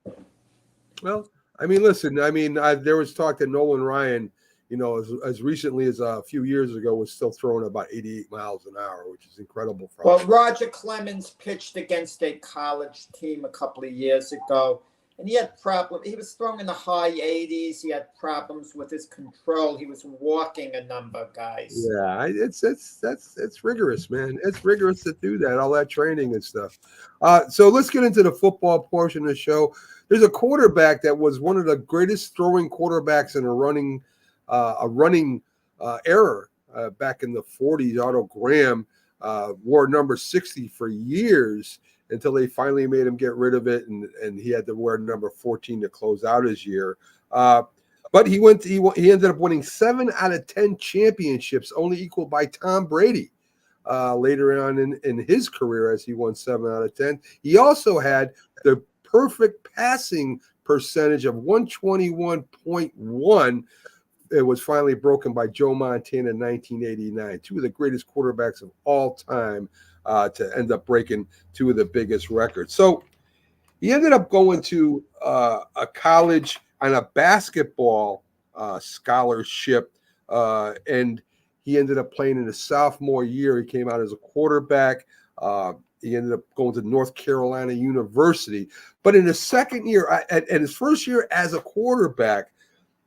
Well, I mean, listen, there was talk that Nolan Ryan, as recently as a few years ago, was still throwing about 88 miles an hour, which is incredible. Well, Roger Clemens pitched against a college team a couple of years ago, and he had problems. He was throwing in the high 80s. He had problems with his control. He was walking a number of guys. Yeah, it's rigorous, man. It's rigorous to do that, all that training and stuff. So let's get into the football portion of the show. There's a quarterback that was one of the greatest throwing quarterbacks in a running era back in the 40s. Otto Graham wore number 60 for years until they finally made him get rid of it, and he had to wear number 14 to close out his year. But he ended up winning 7 out of 10 championships, only equaled by Tom Brady later on in his career, as he won 7 out of 10. He also had the perfect passing percentage of 121.1. it was finally broken by Joe Montana in 1989, two of the greatest quarterbacks of all time to end up breaking two of the biggest records. So he ended up going to a college on a basketball scholarship, and he ended up playing in his sophomore year. He came out as a quarterback. He ended up going to North Carolina University. But in his second year, and his first year as a quarterback,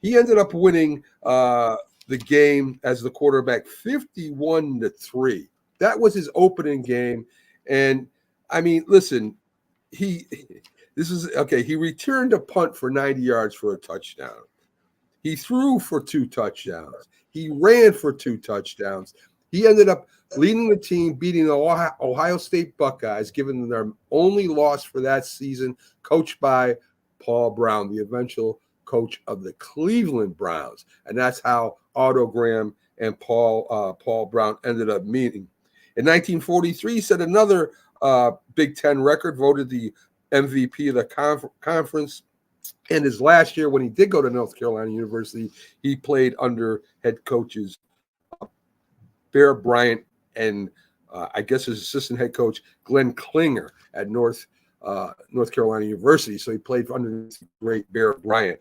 he ended up winning the game as the quarterback 51-3. That was his opening game. And I mean, listen, he returned a punt for 90 yards for a touchdown. He threw for 2 touchdowns. He ran for 2 touchdowns. He ended up leading the team, beating the Ohio State Buckeyes, giving them their only loss for that season, coached by Paul Brown, the eventual coach of the Cleveland Browns. And that's how Otto Graham and Paul Brown ended up meeting. In 1943, he set another Big Ten record, voted the MVP of the conference. And his last year, when he did go to North Carolina University, he played under head coaches Bear Bryant and I guess his assistant head coach Glenn Klinger at North Carolina University. So he played under the great Bear Bryant.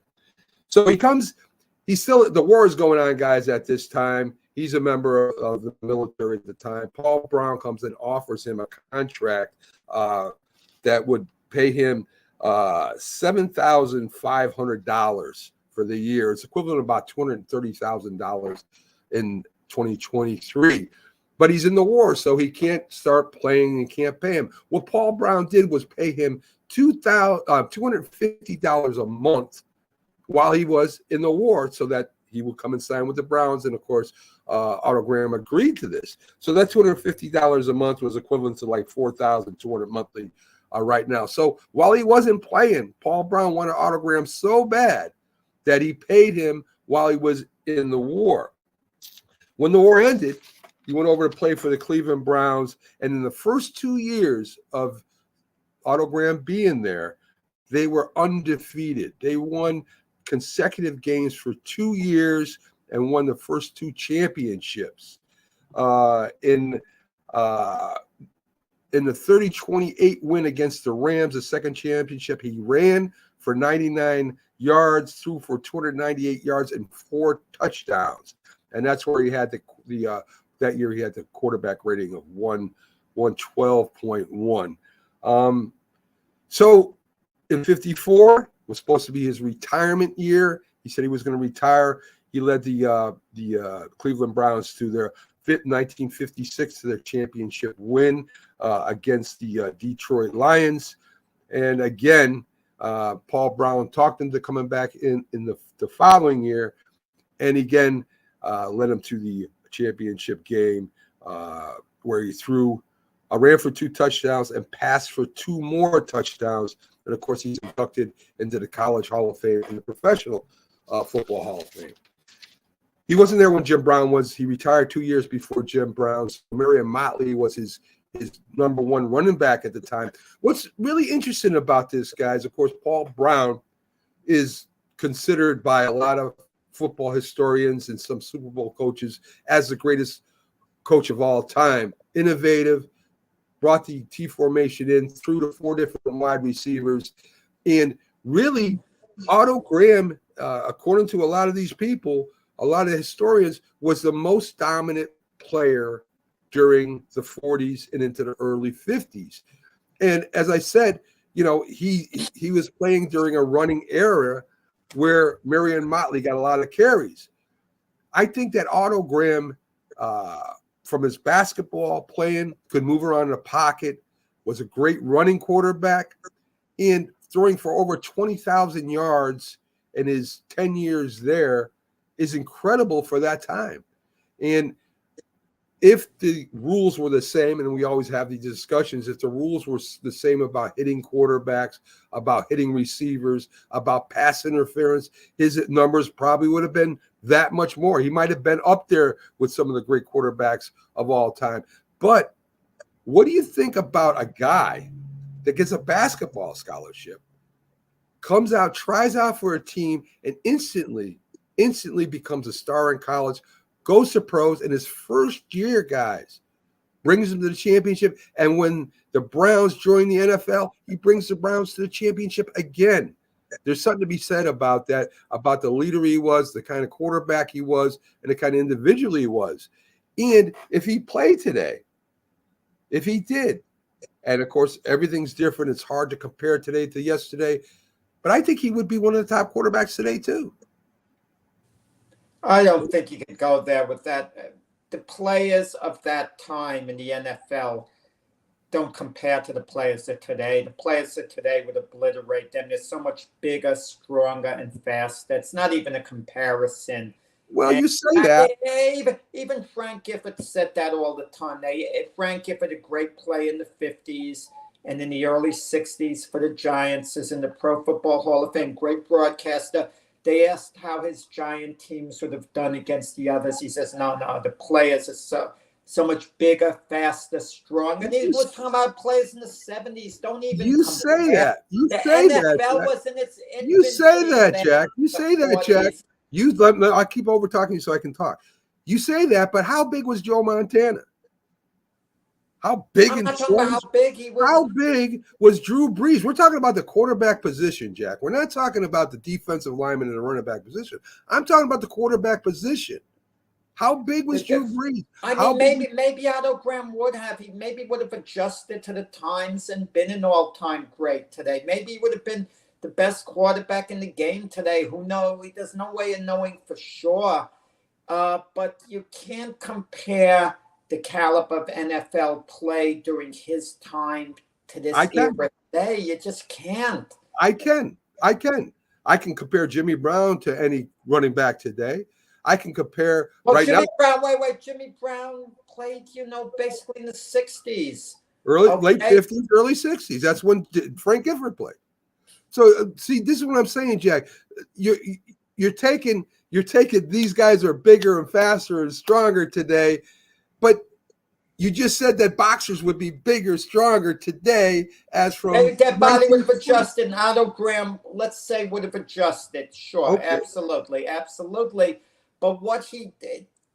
So he's still, the war is going on, guys, at this time. He's a member of the military at the time. Paul Brown comes and offers him a contract that would pay him $7,500 for the year. It's equivalent to about $230,000 in 2023. But he's in the war, so he can't start playing and can't pay him. What Paul Brown did was pay him $250 a month while he was in the war, so that he would come and sign with the Browns. And of course, Otto Graham agreed to this. So that $250 a month was equivalent to like $4,200 monthly right now. So while he wasn't playing, Paul Brown wanted Otto Graham so bad that he paid him while he was in the war. When the war ended, he went over to play for the Cleveland Browns. And in the first 2 years of Otto Graham being there, they were undefeated. They won consecutive games for 2 years and won the first 2 championships. In the 30-28 win against the Rams, the second championship, he ran for 99 yards, threw for 298 yards and 4 touchdowns. And that's where he had that year he had the quarterback rating of 112.1. So in 54 was supposed to be his retirement year. He said he was going to retire. He led the Cleveland Browns to their 1956 to their championship win against the Detroit Lions. And again, Paul Brown talked him to coming back in the following year, and again led him to the championship game where he ran for 2 touchdowns and passed for 2 more touchdowns. And of course, he's inducted into the College Hall of Fame and the Professional Football Hall of Fame. He wasn't there when Jim Brown was. He retired 2 years before Jim Brown. So Marion Motley was his number 1 running back at the time. What's really interesting about this, guys, of course, Paul Brown is considered by a lot of football historians and some Super Bowl coaches as the greatest coach of all time. Innovative, brought the T formation in, threw to 4 different wide receivers. And really, Otto Graham, according to a lot of these people, a lot of historians, was the most dominant player during the 40s and into the early 50s. And as I said, he was playing during a running era where Marion Motley got a lot of carries. I think that Otto Graham, from his basketball playing, could move around in the pocket, was a great running quarterback, and throwing for over 20,000 yards in his 10 years there is incredible for that time. And if the rules were the same, and we always have these discussions, if the rules were the same about hitting quarterbacks, about hitting receivers, about pass interference, his numbers probably would have been that much more. He might have been up there with some of the great quarterbacks of all time. But what do you think about a guy that gets a basketball scholarship, comes out, tries out for a team, and instantly instantly becomes a star in college, goes to pros in his first year, guys, brings them to the championship. And when the Browns join the NFL, he brings the Browns to the championship again. There's something to be said about that, about the leader he was, the kind of quarterback he was, and the kind of individual he was. And if he played today, if he did, and of course, everything's different. It's hard to compare today to yesterday, but I think he would be one of the top quarterbacks today too. I don't think you can go there with that. The players of that time in the NFL don't compare to the players of today. The players of today would obliterate them. They're so much bigger, stronger, and faster. It's not even a comparison. Well, And you say that. Even Frank Gifford said that all the time. Frank Gifford, a great play in the 50s and in the early 60s for the Giants, is in the Pro Football Hall of Fame, great broadcaster. They asked how his Giant teams would have done against the others. He says, no, the players are so much bigger, faster, stronger. And he was talking about players in the 70s. Don't even You say that. You the say NFL that. was in its You say infancy that, then, Jack. You the say that, 40s. Jack. I keep over talking you so I can talk. You say that, but how big was Joe Montana? How big I'm and not talking about strong? how big he was. How big was Drew Brees? We're talking about the quarterback position, Jack. We're not talking about the defensive lineman and the running back position. I'm talking about the quarterback position. How big was Drew Brees? I mean, maybe Otto Graham would have. He maybe would have adjusted to the times and been an all-time great today. Maybe he would have been the best quarterback in the game today. Who knows? There's no way of knowing for sure. But you can't compare the caliber of NFL play during his time to this era today. You just can't. I can compare Jimmy Brown to any running back today. I can compare Jimmy Brown. Wait. Jimmy Brown played, basically in the 60s. Late 50s, early 60s. That's when Frank Gifford played. So see, this is what I'm saying, Jack. You're taking these guys are bigger and faster and stronger today, but you just said that boxers would be bigger, stronger today as from maybe that body would have adjusted. And Otto Graham, let's say, would have adjusted. Sure, okay. Absolutely. But what he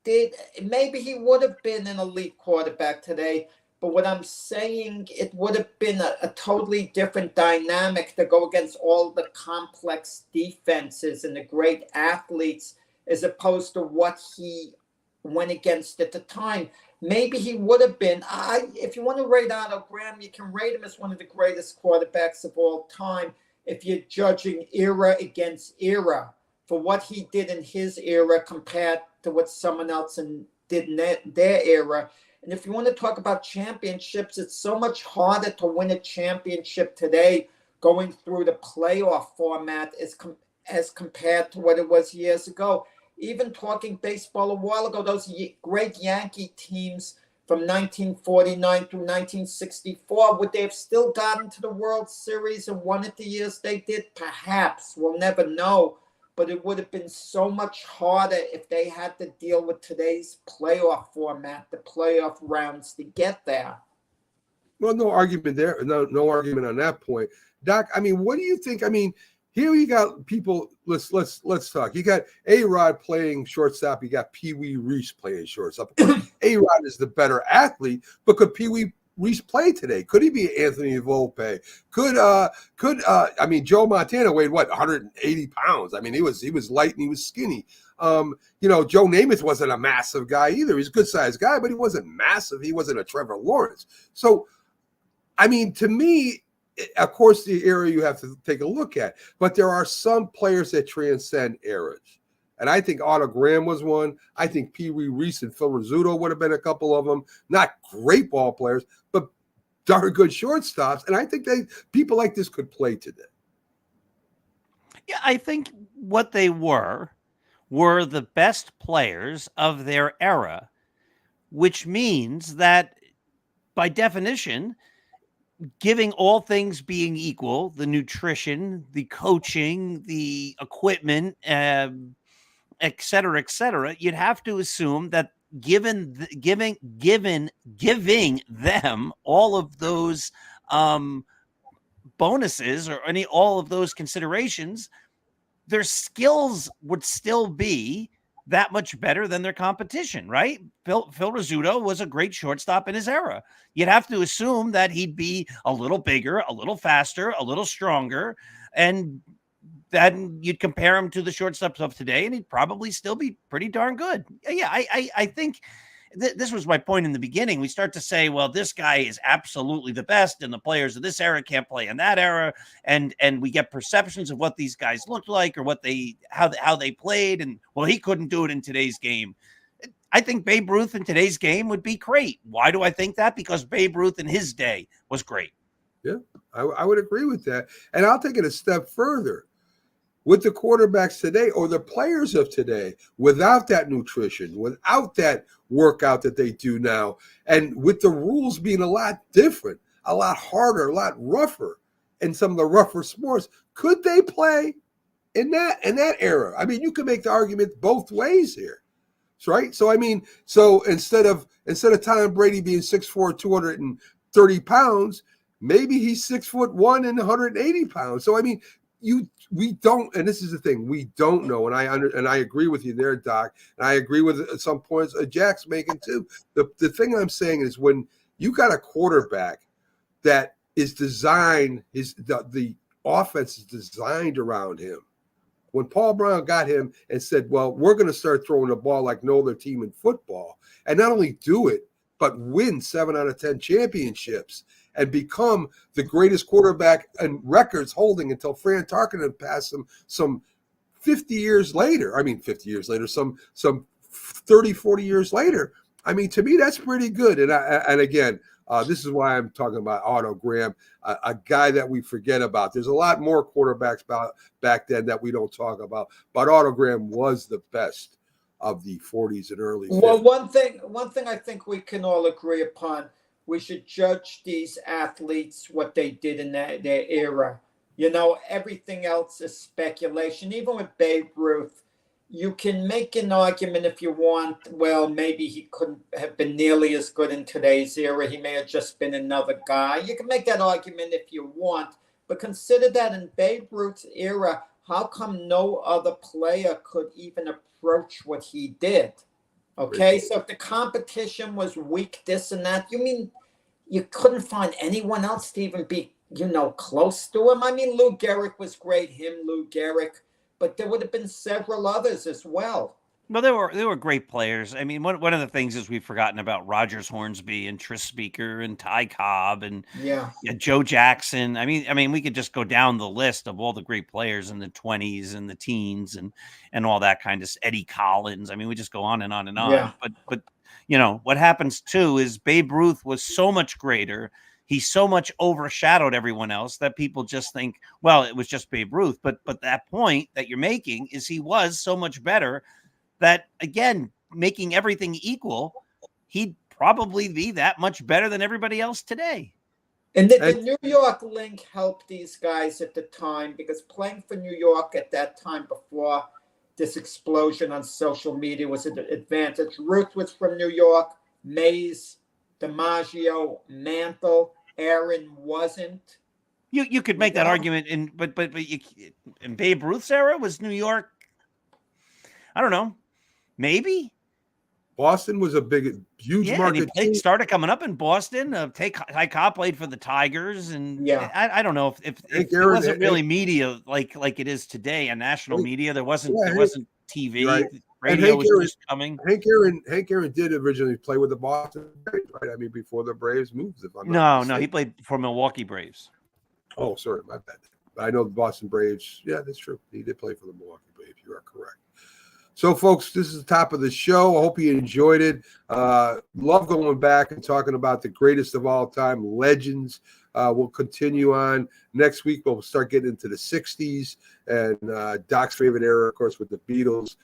did, maybe he would have been an elite quarterback today. But what I'm saying, it would have been a totally different dynamic to go against all the complex defenses and the great athletes as opposed to what he went against at the time. Maybe he would have been. If you want to rate Otto Graham, you can rate him as one of the greatest quarterbacks of all time if you're judging era against era for what he did in his era compared to what someone else did in their era. And if you want to talk about championships, it's so much harder to win a championship today going through the playoff format as compared to what it was years ago. Even talking baseball a while ago, those great Yankee teams from 1949 through 1964, would they have still gotten to the World Series and won it the years they did? Perhaps. We'll never know. But it would have been so much harder if they had to deal with today's playoff format, the playoff rounds to get there. Well, no argument there. No argument on that point. Doc, I mean, what do you think? I mean, here you got people, let's talk. You got A-Rod playing shortstop. You got Pee Wee Reese playing shortstop. A-Rod is the better athlete, but could Pee Wee Reese play today? Could he be Anthony Volpe? I mean, Joe Montana weighed 180 pounds. I mean, he was light and he was skinny. Joe Namath wasn't a massive guy either. He's a good sized guy, but he wasn't massive. He wasn't a Trevor Lawrence. So, I mean, to me, of course, the era you have to take a look at, but there are some players that transcend eras. And I think Otto Graham was one. I think Pee Wee Reese and Phil Rizzuto would have been a couple of them. Not great ball players, but darn good shortstops. And I think people like this could play today. Yeah, I think what they were the best players of their era, which means that by definition, giving all things being equal, the nutrition, the coaching, the equipment, et cetera, you'd have to assume that giving them all of those bonuses or all of those considerations, their skills would still be that much better than their competition, right? Phil Rizzuto was a great shortstop in his era. You'd have to assume that he'd be a little bigger, a little faster, a little stronger, and then you'd compare him to the shortstops of today, and he'd probably still be pretty darn good. Yeah, I think this was my point in the beginning. We start to say, well, this guy is absolutely the best, and the players of this era can't play in that era, and we get perceptions of what these guys looked like or what how they played, and well, he couldn't do it in today's game. I think Babe Ruth in today's game would be great. Why do I think that? Because Babe Ruth in his day was great. Yeah, I would agree with that. And I'll take it a step further. With the quarterbacks today or the players of today, without that nutrition, without that workout that they do now, and with the rules being a lot different, a lot harder, a lot rougher in some of the rougher sports, could they play in that era? I mean, you can make the argument both ways here. Right? So I mean, so instead of Tom Brady being 6'4", 230 pounds, maybe he's 6'1" and 180 pounds. So I mean, we don't, and this is the thing, we don't know. And I agree with you there, Doc. And I agree with some points Jack's making too. The thing I'm saying is when you got a quarterback that is designed, the offense is designed around him. When Paul Brown got him and said, well, we're going to start throwing the ball like no other team in football, and not only do it, but win 7 out of 10 championships and become the greatest quarterback and records holding until Fran Tarkenton passed him some 50 years later. I mean, 50 years later, some 30, 40 years later. I mean, to me, that's pretty good. And again, this is why I'm talking about Otto Graham, a guy that we forget about. There's a lot more quarterbacks back then that we don't talk about, but Otto Graham was the best of the 40s and early 50s. Well, one thing I think we can all agree upon, we should judge these athletes what they did in their era. You know, everything else is speculation. Even with Babe Ruth, you can make an argument if you want, well, maybe he couldn't have been nearly as good in today's era. He may have just been another guy. You can make that argument if you want, but consider that in Babe Ruth's era, how come no other player could even approach what he did? Okay, so if the competition was weak, this and that, you mean you couldn't find anyone else to even be, close to him? I mean, Lou Gehrig was great, Lou Gehrig, but there would have been several others as well. Well, they were great players. I mean, one of the things is we've forgotten about Rogers Hornsby and Tris Speaker and Ty Cobb and Joe Jackson. I mean, we could just go down the list of all the great players in the 20s and the teens and all that kind of Eddie Collins. I mean, we just go on and on and on. Yeah. But what happens too is Babe Ruth was so much greater. He so much overshadowed everyone else that people just think, well, it was just Babe Ruth. But that point that you're making is he was so much better that, again, making everything equal, he'd probably be that much better than everybody else today. And the New York link helped these guys at the time, because playing for New York at that time before this explosion on social media was an advantage. Ruth was from New York, Mays, DiMaggio, Mantle. Aaron wasn't. You could make that argument, but in Babe Ruth's era, was New York, I don't know, maybe Boston was a huge market. He started coming up in Boston. Ty Cobb played for the Tigers, and I don't know if it wasn't really media like it is today, a national media. There wasn't TV. Right. Radio was just coming. Hank Aaron did originally play with the Boston Braves, right? I mean, before the Braves moved. No, he played for Milwaukee Braves. Oh, sorry, my bad. But I know the Boston Braves. Yeah, that's true. He did play for the Milwaukee Braves. You are correct. So, folks, this is the top of the show. I hope you enjoyed it. Love going back and talking about the greatest of all time, legends. We'll continue on. Next week, we'll start getting into the 60s and Doc's favorite era, of course, with the Beatles.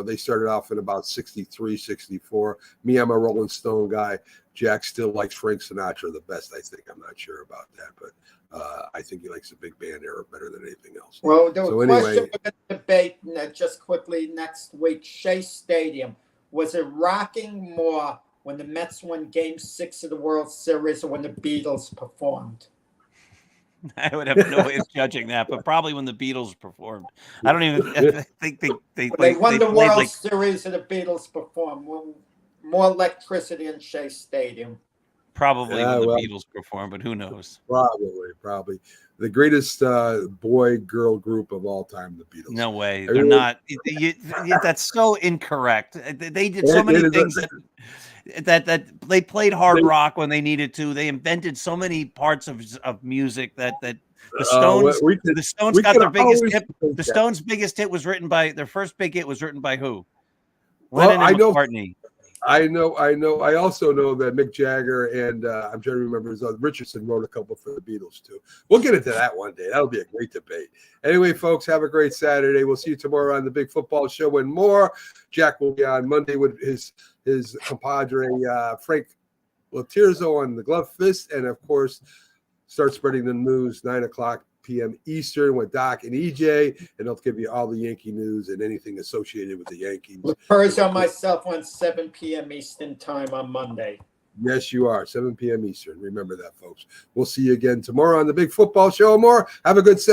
They started off in about 63, 64. Me, I'm a Rolling Stone guy. Jack still likes Frank Sinatra the best, I think. I'm not sure about that, but I think he likes the big band era better than anything else. Well, the question we're going to debate just quickly next week, Shea Stadium. Was it rocking more when the Mets won Game 6 of the World Series or when the Beatles performed? I would have no way of judging that, but probably when the Beatles performed. I don't even think They won the played World Series of the Beatles performed. More electricity in Shea Stadium. probably Yeah, when the well, Beatles performed, but who knows? Probably the greatest boy-girl group of all time, the Beatles. No way. They're Everyone- not. That's so incorrect. They did so many things that they played hard rock when they needed to. They invented so many parts of music that the Stones. The Stones got their biggest hit. The Stones' biggest hit was written by their first big hit was written by who? Lennon and McCartney. I know. I also know that Mick Jagger and I'm trying to remember Richardson wrote a couple for the Beatles too. We'll get into that one day. That'll be a great debate. Anyway, folks, have a great Saturday. We'll see you tomorrow on the Big Football Show and more. Jack will be on Monday with his compadre Frank Latirzo on the Glove Fist, and of course, start spreading the news 9:00 p.m. Eastern with Doc and EJ, and they'll give you all the Yankee news and anything associated with the Yankees. Persia on myself on 7 p.m. Eastern time on Monday. Yes, you are. 7 p.m. Eastern. Remember that, folks. We'll see you again tomorrow on the Big Football Show and more. Have a good Saturday.